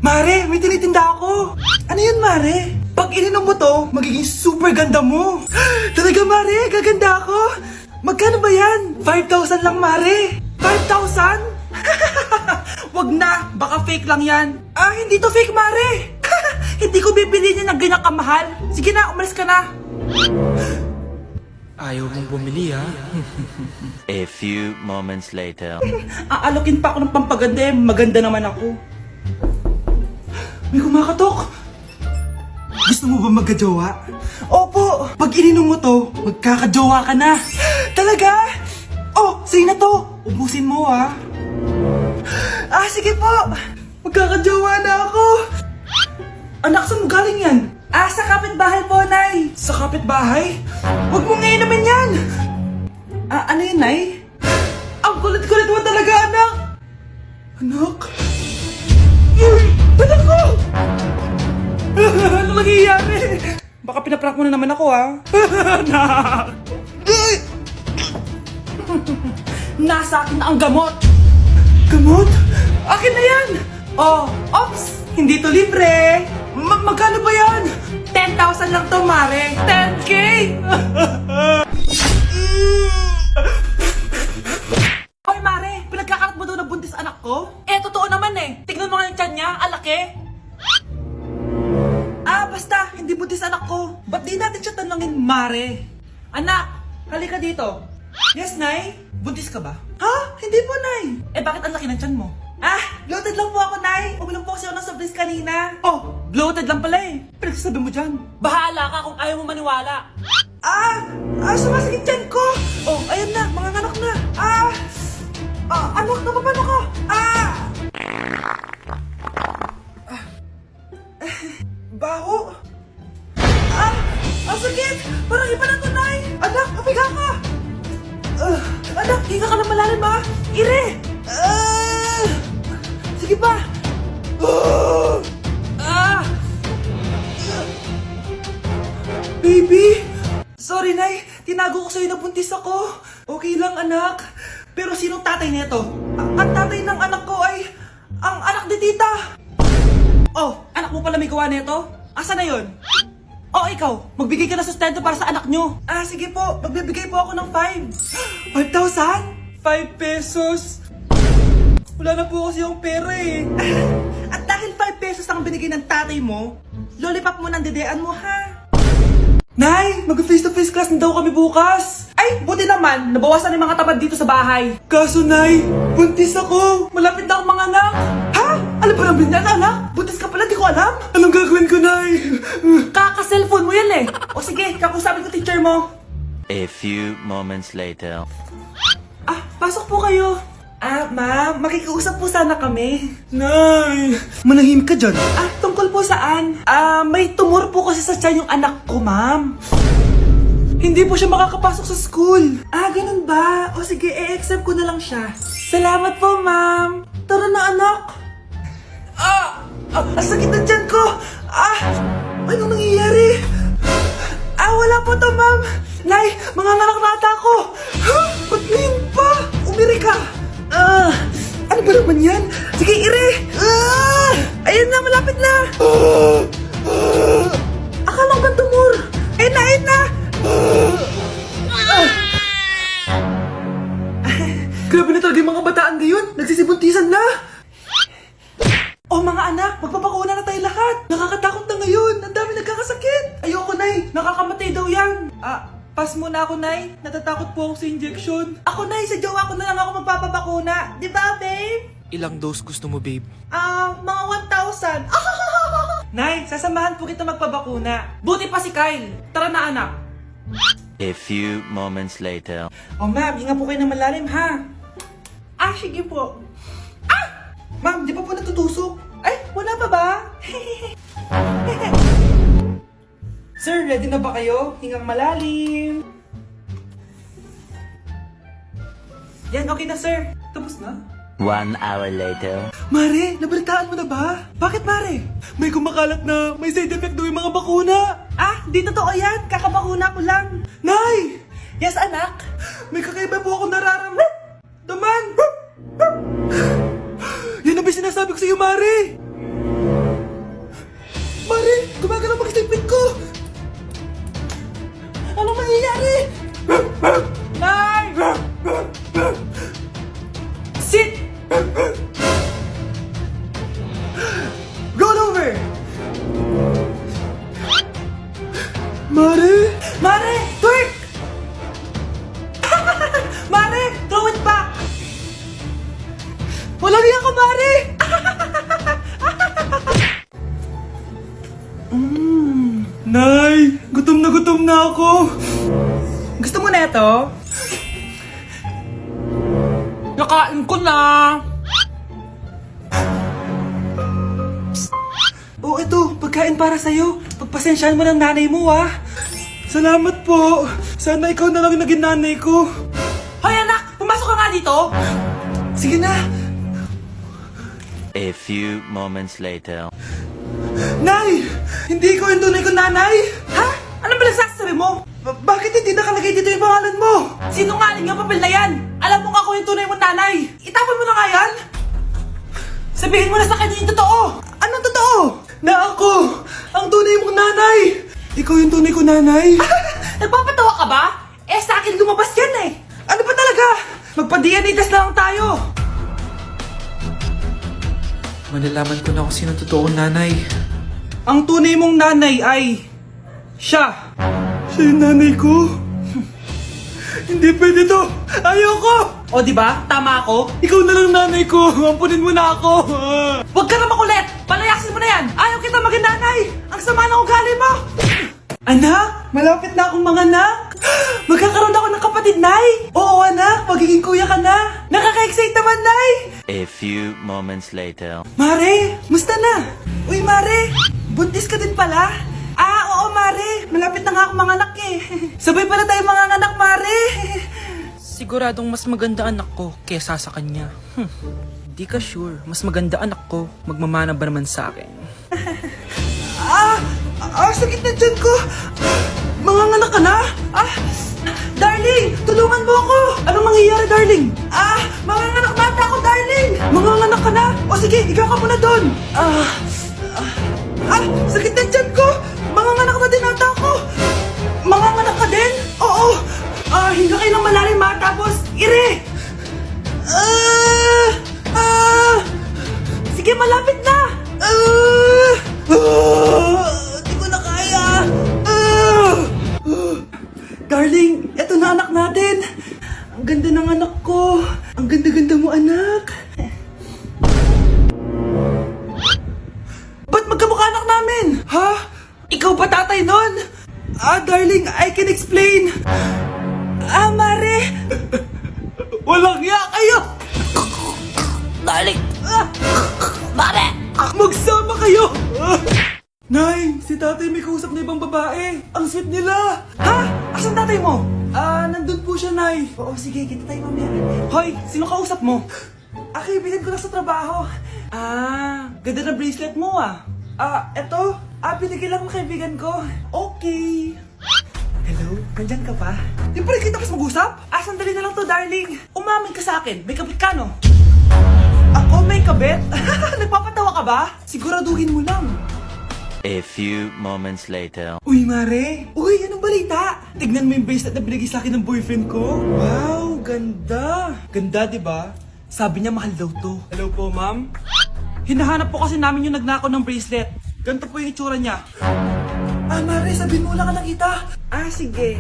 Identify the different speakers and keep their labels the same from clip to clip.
Speaker 1: Mare, may tinitinda ako. Ano yun, Mare? Pag ininom mo to, magiging super ganda mo. Talaga, Mare, gaganda ako. Magkano ba yan? 5,000 lang, Mare. 5,000? Wag na, baka fake lang yan. Ah, hindi to fake, Mare. Hindi ko bibili niya ng ganyan kamahal. Sige na, umalis ka na. Ayaw mong bumili, ha?
Speaker 2: A few moments later.
Speaker 1: Aalokin pa ako ng pampaganda eh. Maganda naman ako. May kumakatok. Gusto mo ba magkajowa? Opo! Pag ininom mo to, magkakajowa ka na. Talaga? Oh, sa'yo na to. Ubusin mo, ha? Ah, sige po. Magkakajowa na ako. Anak, saan mo galing yan? Ah, sa kapitbahay po, Nay. Sa kapitbahay? Huwag mo ngayon naman yan. Ah, ano yun, Nay? Ang kulit-kulit mo talaga, anak. Anak? Uy! Anak ko! Ano nangyayari? Baka pinaprank mo na naman ako, ha? Anak! Nasa akin na ang gamot. Gamot? Akin na yan! Oh, ops! Hindi to libre! Magkano ba yan? 10,000 lang to, Mare! 10K! Hoy, Mare! Pinagkakarat mo daw na buntis anak ko? Eh, totoo naman eh! Tignan mo nga yung tiyan niya, alaki! Ah, basta! Hindi buntis anak ko! Ba't di natin siya tanongin, Mare? Anak! Halika dito! Yes, Nay? Buntis ka ba? Ha? Hindi po, Nay! Eh, bakit ang laki ng tiyan mo? Ah, bloated lang po ako, Nay. Uminom po kasi ako ng soft kanina. Oh, bloated lang pala eh. Pinagsasabi mo dyan. Bahala ka kung ayaw mo maniwala. Sumasakit dyan ko. Oh, ayan na, mga anak na. Anak, napapano ko? Baho. Ang sakit. Parang iba na to, Nay. Anak, papiga ka. Anak, hinga ka na malalim, ha? Ire. Sige pa! Baby! Sorry, Nay. Tinago ko sa'yo na buntis ako. Okay lang, anak. Pero sinong tatay nito? Ang tatay ng anak ko ay ang anak ni tita. Oh, anak mo pala may gawa nito? Asa na yon? Oh, ikaw. Magbigay ka na sustento para sa anak nyo. Sige po. Magbibigay po ako ng 5. 5,000? 5 pesos. Wala na po kasi yung pera eh. At dahil 5 pesos ang binigay ng tatay mo, lollipop mo ng dedean mo, ha? Nay, mag-face-to-face class na daw kami bukas. Ay, buti naman, nabawasan yung mga tamad dito sa bahay. Kaso, Nay, buntis ako. Malapit na akong mga anak. Ha? Alam ba namin yan, anak? Buntis ka pala, di ko alam. Anong gagawin ko, Nay? Kaka-cellphone mo yan eh. O sige, kakusapin ko teacher mo.
Speaker 2: A few moments later.
Speaker 1: Pasok po kayo. Ma'am, makikiusap po sana kami. Nay, manahim ka dyan. Tungkol po saan? May tumor po kasi sa tiyan yung anak ko, ma'am. Hindi po siya makakapasok sa school. Ganun ba? O sige, i-accept ko na lang siya. Salamat po, ma'am. Tara na, anak. Ang sakit na tiyan ko. Anong nangyayari? Wala po to, ma'am. Nay, mga nganak na ata ko. Ba't ngayon pa? Umiri ka. Ano ba naman yan? Sige, ire! Ayan na, malapit na! Akala ko ba tumor? Ayun na, ayun na! Grabe na talaga yung mga bataan ngayon! Nagsisibuntisan na! Oh mga anak, magpapakuna na tayo lahat! Nakakatakot na ngayon! Ang dami nagkakasakit! Ayoko, Nay! Nakakamatay daw yan! Pass muna ako, Nay. Natatakot po ako sa injection. Ako, Nay, sa jowa ko na lang ako magpapabakuna. Di ba, babe?
Speaker 3: Ilang dose gusto mo, babe?
Speaker 1: Mga 1,000. Nay, sasamahan po kita magpabakuna. Buti pa si Kyle. Tara na, anak.
Speaker 2: A few moments later.
Speaker 1: Oh, ma'am, hinga po kayo ng malalim, ha? Sige po. Ma'am, di pa po natutusok? Ay, wala pa ba? Sir, ready na ba kayo? Hingang malalim. Yan, okay na, sir. Tapos na?
Speaker 2: 1 hour later.
Speaker 1: Mare, nabalitaan mo na ba? Bakit, Mare? May kumakalat na may side effect daw yung mga bakuna. Di totoo yan. Kakabakuna ko lang. Nay! Yes, anak? May kakaiba po akong nararamdaman. Yan ang sinasabi ko sa'yo, Mare. na ako. Gusto mo na ito? Nakain ko na. Oh, ito, pagkain para sa'yo. Pagpasensyahan mo ng nanay mo, ah. Salamat po. Sana ikaw na lang naging nanay ko. Hoy, anak! Pumasok ka nga dito! Sige na.
Speaker 2: A few moments later.
Speaker 1: Nay! Hindi ko yung tunay kong nanay! Ha? Ano ba nagsasabi mo? Bakit hindi nakalagay dito yung pangalan mo? Sinungaling ang papel na yan! Alam mo nga ako yung tunay mong nanay! Itapon mo na nga yan! Sabihin mo na sa kanya yung totoo! Anong totoo? Na ako! Ang tunay mong nanay! Ikaw yung tunay kong nanay! Nagpapatawa ka ba? Eh sa akin lumabas yan eh! Ano ba talaga? Magpa-DNA test na lang tayo!
Speaker 3: Malalaman ko na kung sino totoong nanay.
Speaker 1: Ang tunay mong nanay ay... siya! Siya yung nanay ko? Hindi pwede to! Ayoko! O diba? Tama ako? Ikaw na lang nanay ko! Ampunin mo na ako! Huwag ka na makulit! Palayasin mo na yan! Ayaw kita maging nanay! Ang sama ng ugali mo! Anak! Malapit na akong mga anak! Magkakaroon ako ng kapatid, Nay! Oo, anak! Magiging kuya ka na! Nakaka-excite naman, Nay!
Speaker 2: A few moments later.
Speaker 1: Mare! Musta na? Uy, Mare! Buntis ka din pala? Ah, oo, Mare! Malapit na nga akong mga anak eh! Sabay pala tayo mga anak, Mare!
Speaker 3: Siguradong mas maganda anak ko kesa sa kanya. Di ka sure. Mas maganda anak ko. Magmamana ba naman sa akin?
Speaker 1: Sakit na dyan ko! Manganganak ka na? Darling! Tulungan mo ako! Anong mangyayari, darling? Manganganak na ata ako, darling! Manganganak ka na? O sige, ikaw ka muna doon! Sakit na dyan ko! Manganganak na din ata ako! Manganganak ka din? Oo! Hinga kayo ng malalim, ha? Tapos, ire! Sige, malapit na! Di ko na kaya! Darling, eto na anak natin! Ang ganda ng anak ko! Ang ganda-ganda mo, anak! Ba't magkamukha anak namin? Ha? Ikaw ba tatay nun? Darling, I can explain! Mare! Walang hiya kayo!
Speaker 4: Darling! Mare!
Speaker 1: Magsama kayo! Nay, si tatay may kausap na ibang babae. Ang sweet nila. Ha? Asan tatay mo? Nandun po siya, Nay. Oo, sige, kita tayo mamaya. Hoy, sino kausap mo? Kaibigan ko lang sa trabaho. Ganda na bracelet mo eto. Binigay lang ng kaibigan ko. Okay. Hello? Nandyan ka pa? Di pa rin kita kasi mag-usap? Sandali na lang to, darling. Umamin ka sa akin. May kabit ka, no? Ako may kabit? Nagpapatawa ka ba? Siguraduhin mo lang.
Speaker 2: A few moments later.
Speaker 1: Uy, Mare! Uy, anong balita? Tignan mo yung bracelet na binigay sa akin ng boyfriend ko. Wow, ganda! Ganda, di ba? Sabi niya mahal daw to. Hello po, ma'am? Hinahanap po kasi namin yung nagnakaw ng bracelet. Ganito po yung itsura niya. Mare, sabihin mo lang ka nakita. Sige.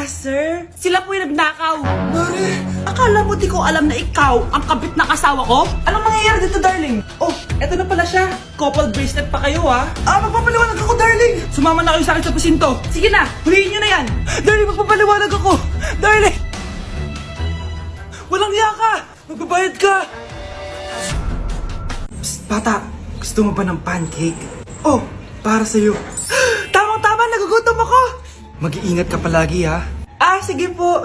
Speaker 1: Sir? Sila po yung nagnakaw. Mare! Akala mo di ko alam na ikaw ang kabit na kasawa ko? Anong mangyayari dito, darling? Oh, eto na pala siya. Couple bracelet pa kayo, magpapaliwanag ako, darling. Sumama na kayo sa akin sa pasinto. Sige na, huliin nyo na yan. Darling, magpapaliwanag ako. Darling! Walang hiya ka! Magbabayad ka! Psst, bata. Gusto mo ba ng pancake? Oh, para sa'yo. Tamang-tama, nagugutom ako! Mag-iingat ka palagi, ha? Sige po.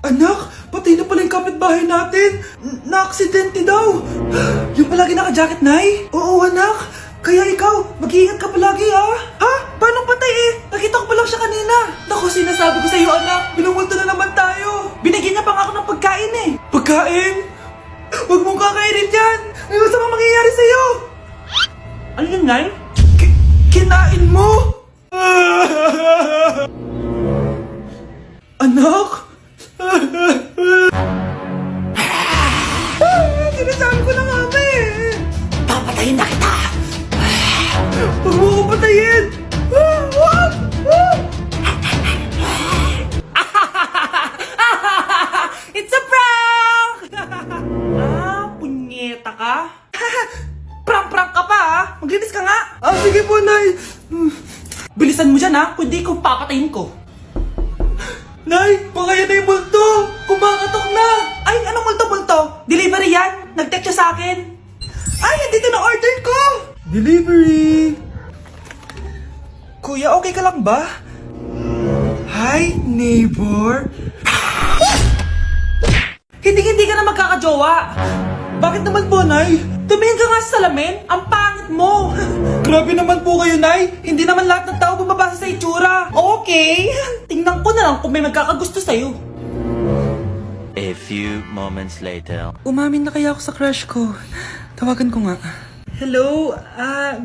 Speaker 1: Anak, patay na pala yung kapitbahay natin. Na-aksidente daw. Yung palagi naka-jacket, Nay? Oo, anak. Kaya ikaw, mag-iingat ka palagi, ha? Ha? Paano patay eh? Nakita ko pa lang siya kanina. Naku, sinasabi ko sa'yo, anak. Binumulto na naman tayo. Binigyan niya pa nga ako ng pagkain eh. Pagkain? Huwag mong kakainin yan. May masamang mangyayari sa'yo. Ano yun, Nay? Kinain mo? Anak? Sinasabi ko na nga ba eh.
Speaker 4: Papatayin na kita!
Speaker 1: Huwag mo ko patayin! It's a prank! Punyeta ka? Prank-prank ka pa, Maglinis ka nga? Sige po, Nay. Bilisan mo dyan ha, kundi ko papatayin ko. Nay, baka yan na yung multo! Kumakatok na! Ay, anong multo-multo? Delivery yan? Nag-text siya sa akin. Ay, nandito na order ko! Delivery! Kuya, okay ka lang ba? Hi, neighbor. Hindi ka na magkakajowa. Bakit naman po, Nay? Tumingin ka nga sa salamin. Ang pangit mo. Grabe naman po kayo, Nay. Hindi naman lahat ng tao bumabasa sa itsura. Okay. Tingnan ko na lang kung may magkakagusto sa'yo.
Speaker 2: A few moments later.
Speaker 3: Umamin na kaya ako sa crush ko. Tawagan ko nga.
Speaker 1: Hello,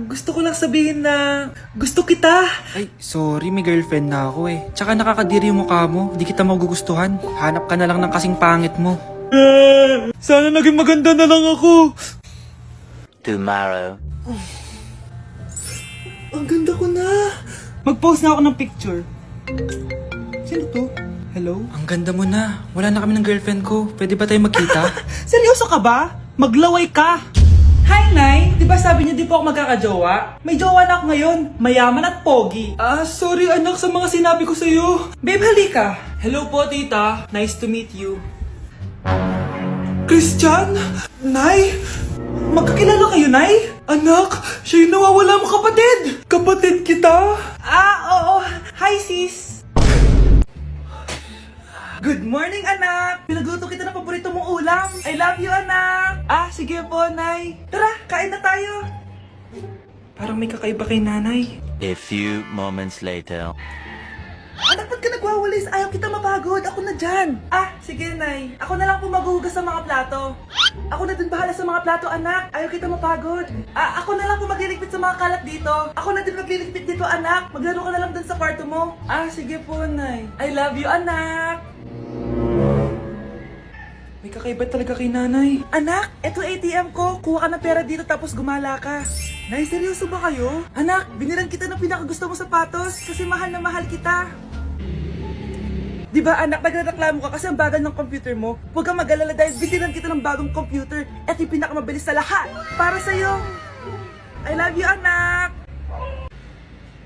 Speaker 1: gusto ko lang sabihin na gusto kita.
Speaker 3: Ay, sorry, may girlfriend na ako eh. Tsaka nakakadiri yung mukha mo, di kita magugustuhan. Hanap ka na lang ng kasing pangit mo.
Speaker 1: Sana naging maganda na lang ako.
Speaker 2: Tomorrow.
Speaker 1: Ang ganda ko na. Mag-post na ako ng picture. Sino to? Hello?
Speaker 3: Ang ganda mo na. Wala na kami ng girlfriend ko. Pwede ba tayo magkita?
Speaker 1: Seryoso ka ba? Maglaway ka. Hi, Nay! Di ba sabi niyo di po ako magkakajowa? May jowa na ako ngayon, mayaman at pogi. Sorry anak sa mga sinabi ko sa'yo. Babe, halika. Hello po, tita. Nice to meet you. Christian? Nay? Magkakilala kayo, Nay? Anak, siya yung nawawala mo kapatid. Kapatid kita? Oo. Hi, sis. Good morning, anak! Pinagluto kita ng paborito mong ulam. I love you, anak! Sige po, Nay. Tara, kain na tayo. Parang may kakaiba kay nanay.
Speaker 2: A few moments later.
Speaker 1: Anak, ba't ka nagwawalis? Ayaw kita mapagod. Ako na dyan. Sige, Nay. Ako na lang po maghuhugas sa mga plato. Ako na din bahala sa mga plato, anak. Ayaw kita mapagod. Ako na lang po magliligpit sa mga kalat dito. Ako na din magliligpit dito, anak. Maglaro ka na lang dun sa kwarto mo. Sige po, Nay. I love you, anak. May kakaiba talaga kay nanay. Anak, eto ATM ko. Kuha ka ng pera dito tapos gumala ka. Nay, seryoso ba kayo? Anak, binilan kita ng pinakagusto mo sapatos kasi mahal na mahal kita. Di ba anak, nagreklamo ka kasi ang bagal ng computer mo? Huwag kang mag-alala dahil binilan kita ng bagong computer. Eto yung pinakamabilis sa lahat. Para sa'yo. I love you, anak.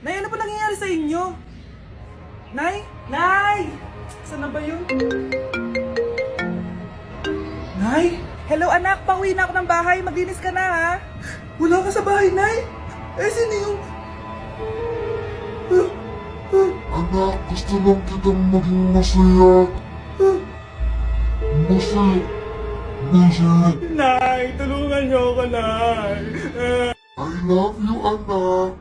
Speaker 1: Nay, ano pa nangyayari sa inyo? Nay? Nay! Saan na ba yun? Nay? Hello anak, pauwi na ako ng bahay. Maglinis ka na ha. Wala ka sa bahay, Nay? Sino yung...
Speaker 5: Anak, gusto lang kitang maging masaya. Masaya.
Speaker 1: Nay, tulungan niyo ako, Nay.
Speaker 5: I love you, anak.